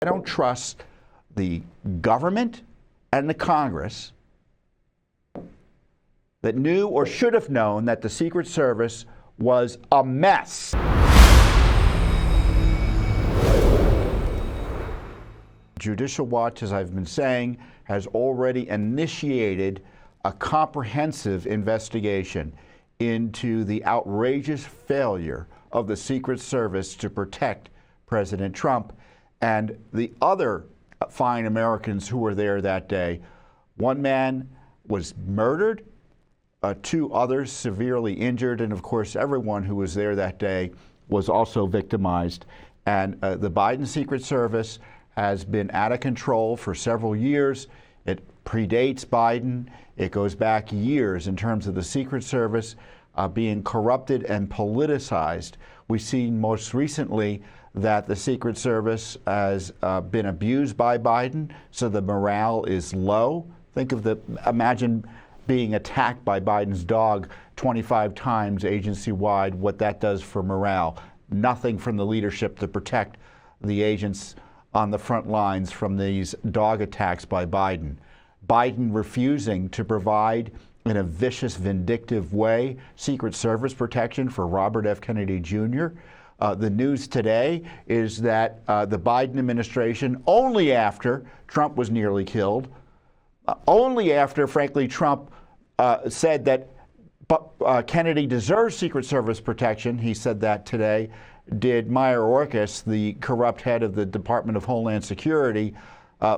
I don't trust the government and the Congress that knew or should have known that the Secret Service was a mess. Judicial Watch, as I've been saying, has already initiated a comprehensive investigation into the outrageous failure of the Secret Service to protect President Trump and the other fine Americans who were there that day. One man was murdered, two others severely injured, and of course everyone who was there that day was also victimized. And the Biden Secret Service has been out of control for several years. It predates Biden. It goes back years in terms of the Secret Service being corrupted and politicized. We've seen most recently that the Secret Service has been abused by Biden, so the morale is low. Imagine being attacked by Biden's dog 25 times agency-wide, what that does for morale. Nothing from the leadership to protect the agents on the front lines from these dog attacks by Biden. Biden refusing to provide, in a vicious, vindictive way, Secret Service protection for Robert F. Kennedy Jr. The news today is that the Biden administration, only after Trump was nearly killed, only after, frankly, Trump said that Kennedy deserves Secret Service protection, he said that today, did Mayorkas, the corrupt head of the Department of Homeland Security,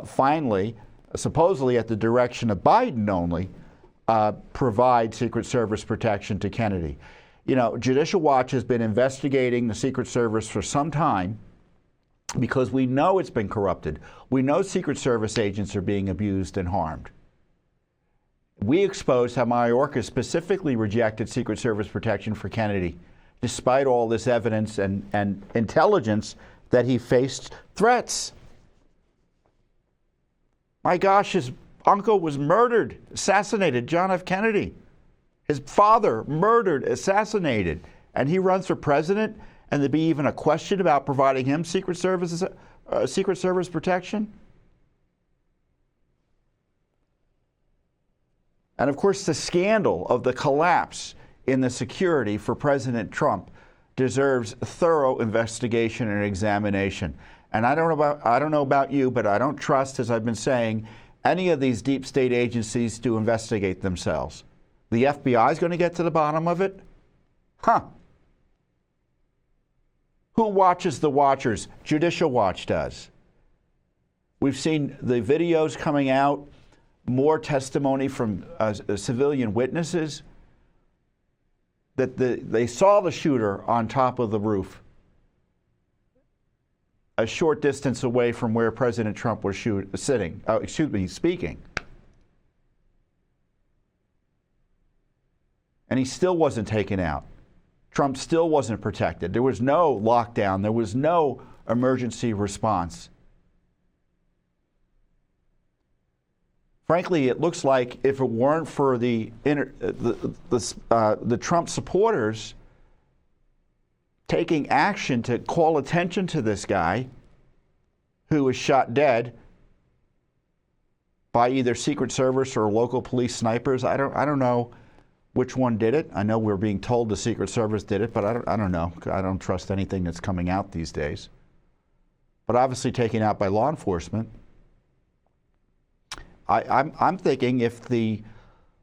finally, supposedly at the direction of Biden only, provide Secret Service protection to Kennedy. You know, Judicial Watch has been investigating the Secret Service for some time because we know it's been corrupted. We know Secret Service agents are being abused and harmed. We exposed how Mayorkas specifically rejected Secret Service protection for Kennedy, despite all this evidence and intelligence that he faced threats. My gosh, his uncle was murdered, assassinated, John F. Kennedy. His father murdered, assassinated, and he runs for president, and there'd be even a question about providing him Secret Service protection? And of course, the scandal of the collapse in the security for President Trump deserves thorough investigation and examination. And I don't know about you, but I don't trust, as I've been saying, any of these deep state agencies to investigate themselves. The FBI is going to get to the bottom of it? Huh. Who watches the watchers? Judicial Watch does. We've seen the videos coming out, more testimony from civilian witnesses that they saw the shooter on top of the roof, a short distance away from where President Trump was speaking. And he still wasn't taken out. Trump still wasn't protected. There was no lockdown. There was no emergency response. Frankly, it looks like if it weren't for the Trump supporters taking action to call attention to this guy who was shot dead by either Secret Service or local police snipers. I don't know which one did it. I know we're being told the Secret Service did it, but I don't know. I don't trust anything that's coming out these days. But obviously taken out by law enforcement. I'm thinking if the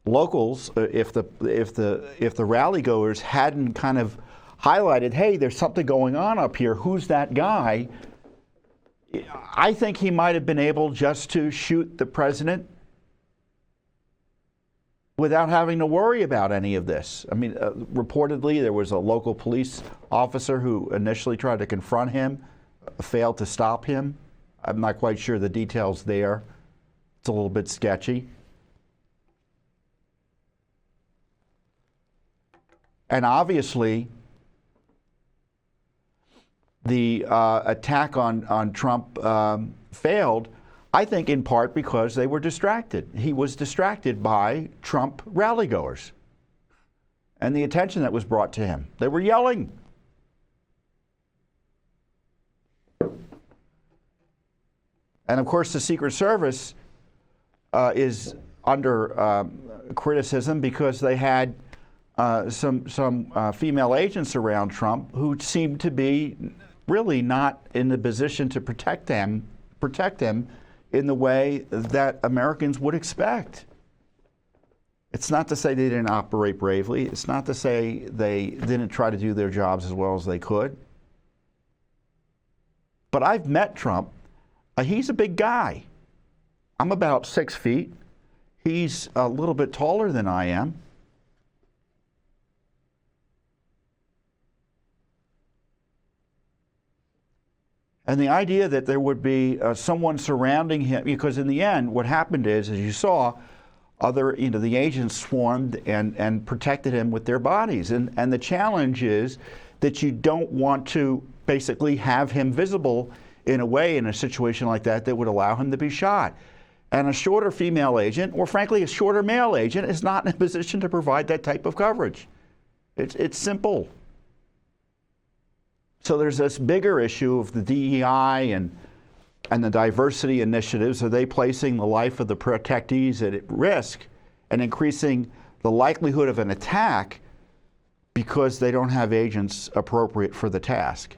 locals, if the rally goers hadn't kind of highlighted, hey, there's something going on up here, who's that guy? I think he might have been able just to shoot the president without having to worry about any of this. I mean, reportedly, there was a local police officer who initially tried to confront him, failed to stop him. I'm not quite sure the details there. It's a little bit sketchy. And obviously, the attack on Trump failed, I think in part because they were distracted. He was distracted by Trump rally-goers and the attention that was brought to him. They were yelling. 'Cause And of course, the Secret Service is under criticism because they had some female agents around Trump who seemed to be really not in the position to protect him in the way that Americans would expect. It's not to say they didn't operate bravely. It's not to say they didn't try to do their jobs as well as they could. But I've met Trump. He's a big guy. I'm about 6 feet. He's a little bit taller than I am. And the idea that there would be someone surrounding him, because in the end, what happened is, as you saw, the agents swarmed and protected him with their bodies. And the challenge is that you don't want to basically have him visible in a way in a situation like that that would allow him to be shot. And a shorter female agent, or frankly a shorter male agent, is not in a position to provide that type of coverage. It's simple. So there's this bigger issue of the DEI and the diversity initiatives. Are they placing the life of the protectees at risk and increasing the likelihood of an attack because they don't have agents appropriate for the task?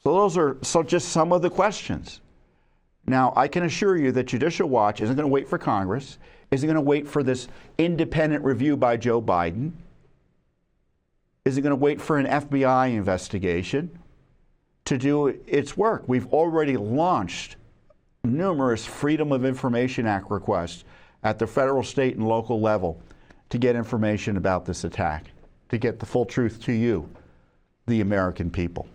So those are just some of the questions. Now, I can assure you that Judicial Watch isn't going to wait for Congress, isn't going to wait for this independent review by Joe Biden, isn't going to wait for an FBI investigation to do its work. We've already launched numerous Freedom of Information Act requests at the federal, state, and local level to get information about this attack, to get the full truth to you, the American people.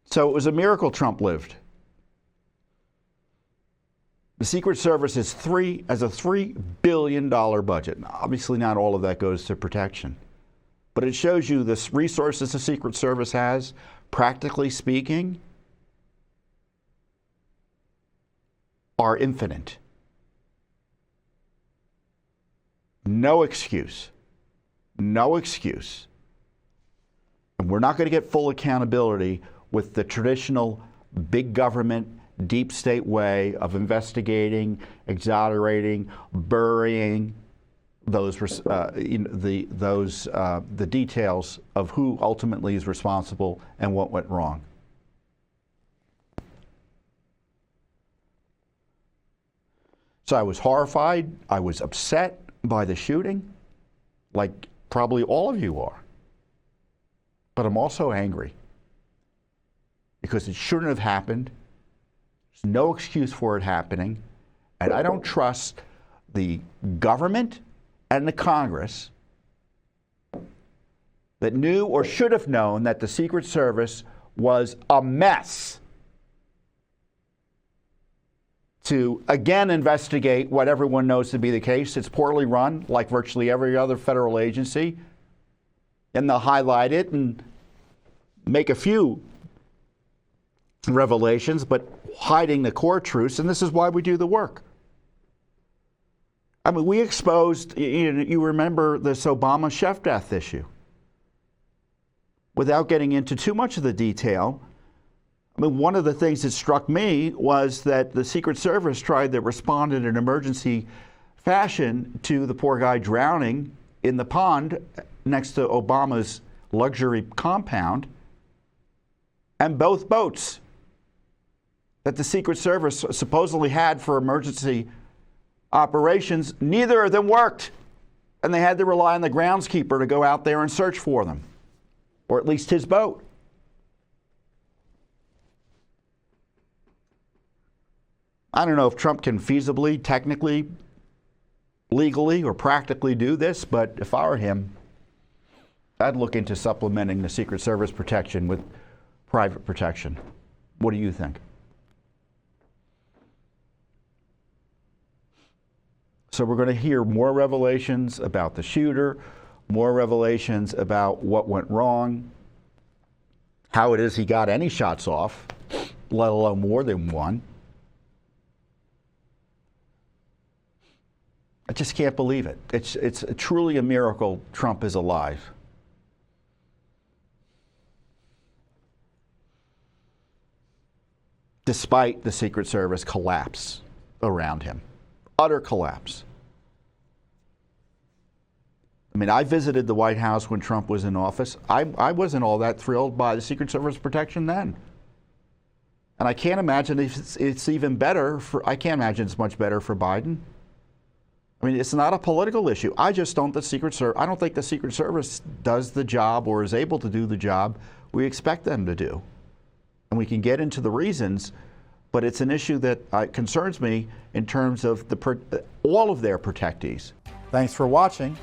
So it was a miracle Trump lived. The Secret Service has a $3 billion budget. Now, obviously, not all of that goes to protection. But it shows you the resources the Secret Service has, practically speaking, are infinite. No excuse. No excuse. And we're not going to get full accountability with the traditional big government, deep state way of investigating, exonerating, burying the details of who ultimately is responsible and what went wrong. So I was horrified. I was upset by the shooting, like probably all of you are. But I'm also angry because it shouldn't have happened. There's no excuse for it happening. And I don't trust the government and the Congress that knew or should have known that the Secret Service was a mess to again investigate what everyone knows to be the case. It's poorly run, like virtually every other federal agency. And they'll highlight it and make a few revelations, but hiding the core truths, and this is why we do the work. I mean, we exposed, you remember this Obama chef death issue. Without getting into too much of the detail, I mean, one of the things that struck me was that the Secret Service tried to respond in an emergency fashion to the poor guy drowning in the pond next to Obama's luxury compound, and both boats that the Secret Service supposedly had for emergency operations, neither of them worked. And they had to rely on the groundskeeper to go out there and search for them, or at least his boat. I don't know if Trump can feasibly, technically, legally, or practically do this, but if I were him, I'd look into supplementing the Secret Service protection with private protection. What do you think? So we're going to hear more revelations about the shooter, more revelations about what went wrong, how it is he got any shots off, let alone more than one. I just can't believe it. It's truly a miracle Trump is alive. Despite the Secret Service collapse around him. Utter collapse. I mean, I visited the White House when Trump was in office. I wasn't all that thrilled by the Secret Service protection then. And I can't imagine it's even better I can't imagine it's much better for Biden. I mean, it's not a political issue. I just don't I don't think the Secret Service does the job or is able to do the job we expect them to do. And we can get into the reasons, but it's an issue that concerns me in terms of all of their protectees. Thanks for watching.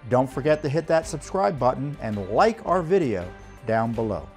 Don't forget to hit that subscribe button and like our video down below.